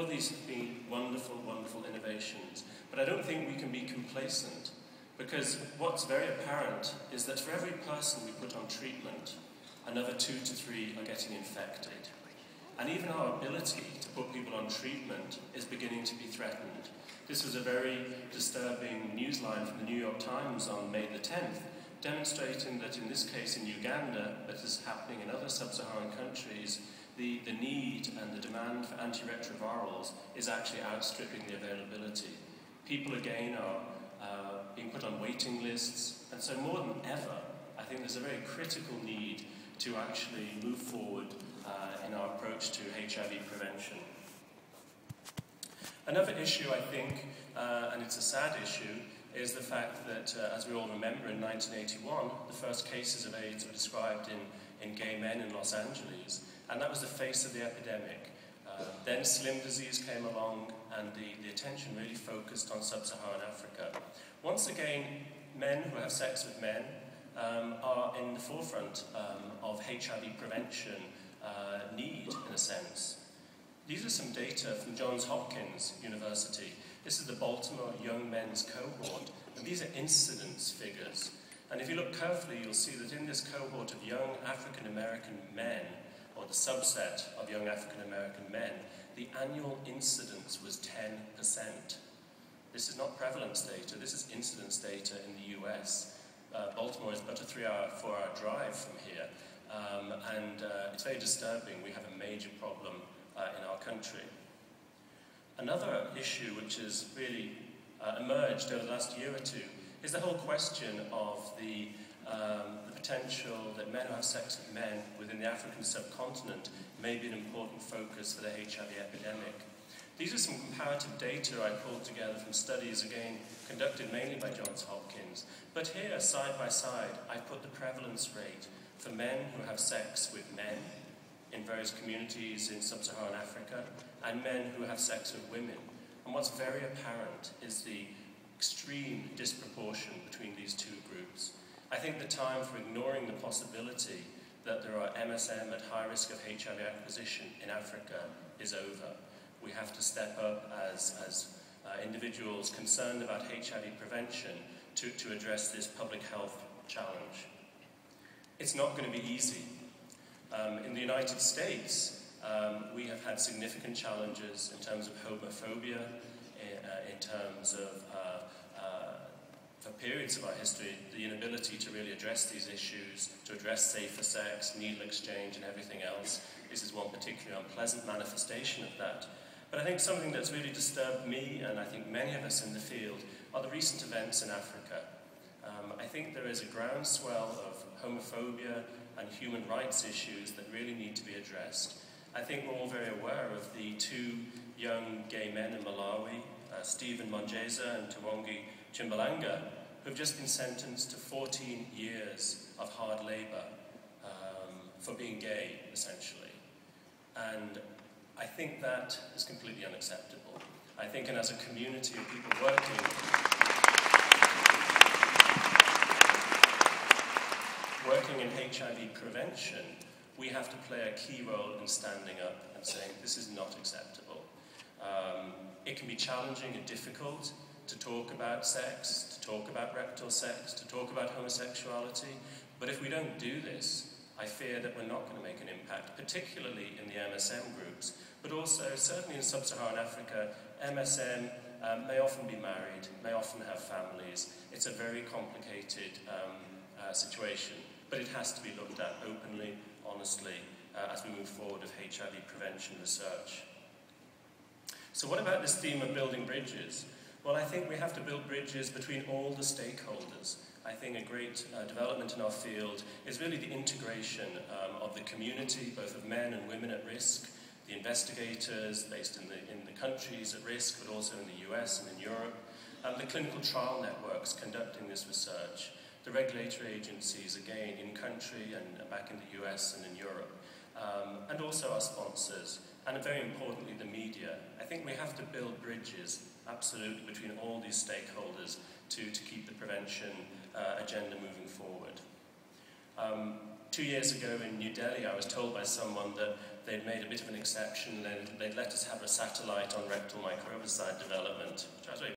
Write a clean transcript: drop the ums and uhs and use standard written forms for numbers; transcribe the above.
of these have been wonderful, wonderful innovations, but I don't think we can be complacent, because what's very apparent is that for every person we put on treatment, another 2 to 3 are getting infected. And even our ability to put people on treatment is beginning to be threatened. This was a very disturbing newsline from the New York Times on May the 10th, demonstrating that in this case in Uganda, but this is happening in other sub-Saharan countries, the need and the demand for antiretrovirals is actually outstripping the availability. People again are being put on waiting lists, and so more than ever, I think there's a very critical need to actually move forward in our approach to HIV prevention. Another issue, I think, and it's a sad issue, is the fact that, as we all remember, in 1981, the first cases of AIDS were described in gay men in Los Angeles, and that was the face of the epidemic. Then Slim disease came along, and the attention really focused on sub-Saharan Africa. Once again, men who have sex with men are in the forefront of HIV prevention need, in a sense. These are some data from Johns Hopkins University. This is the Baltimore Young Men's Cohort, and these are incidence figures. And if you look carefully, you'll see that in this cohort of young African-American men, or the subset of young African-American men, the annual incidence was 10%. This is not prevalence data, this is incidence data in the US. Baltimore is but a 3-hour, 4-hour drive from here, and it's very disturbing. We have a major problem in our country. Another issue which has really emerged over the last year or two is the whole question of the potential that men who have sex with men within the African subcontinent may be an important focus for the HIV epidemic. These are some comparative data I pulled together from studies, again, conducted mainly by Johns Hopkins. But here, side by side, I put the prevalence rate for men who have sex with men in various communities in sub-Saharan Africa, and men who have sex with women. And what's very apparent is the extreme disproportion between these two groups. I think the time for ignoring the possibility that there are MSM at high risk of HIV acquisition in Africa is over. We have to step up as individuals concerned about HIV prevention to address this public health challenge. It's not going to be easy. In the United States, we have had significant challenges in terms of homophobia, in terms of, for periods of our history, the inability to really address these issues, to address safer sex, needle exchange, and everything else. This is one particularly unpleasant manifestation of that. But I think something that's really disturbed me, and I think many of us in the field, are the recent events in Africa. I think there is a groundswell of homophobia and human rights issues that really need to be addressed. I think we're all very aware of the 2 young gay men in Malawi, Stephen Monjeza and Tawangi Chimbalanga, who have just been sentenced to 14 years of hard labour for being gay, essentially. And I think that is completely unacceptable. I think, and as a community of people working in HIV prevention, we have to play a key role in standing up and saying this is not acceptable. It can be challenging and difficult to talk about sex, to talk about rectal sex, to talk about homosexuality, but if we don't do this, I fear that we're not going to make an impact, particularly in the MSM groups, but also, certainly in sub-Saharan Africa, MSM may often be married, may often have families. It's a very complicated situation, but it has to be looked at openly, honestly, as we move forward with HIV prevention research. So what about this theme of building bridges? Well, I think we have to build bridges between all the stakeholders. I think a great development in our field is really the integration of the community, both of men and women at risk, the investigators based in the countries at risk, but also in the US and in Europe, the clinical trial networks conducting this research, the regulatory agencies, again, in country and back in the US and in Europe, and also our sponsors, and very importantly, the media. I think we have to build bridges, absolutely, between all these stakeholders to keep the prevention agenda moving forward. 2 years ago in New Delhi, I was told by someone that they'd made a bit of an exception, and they'd let us have a satellite on rectal microbicide development, which I was very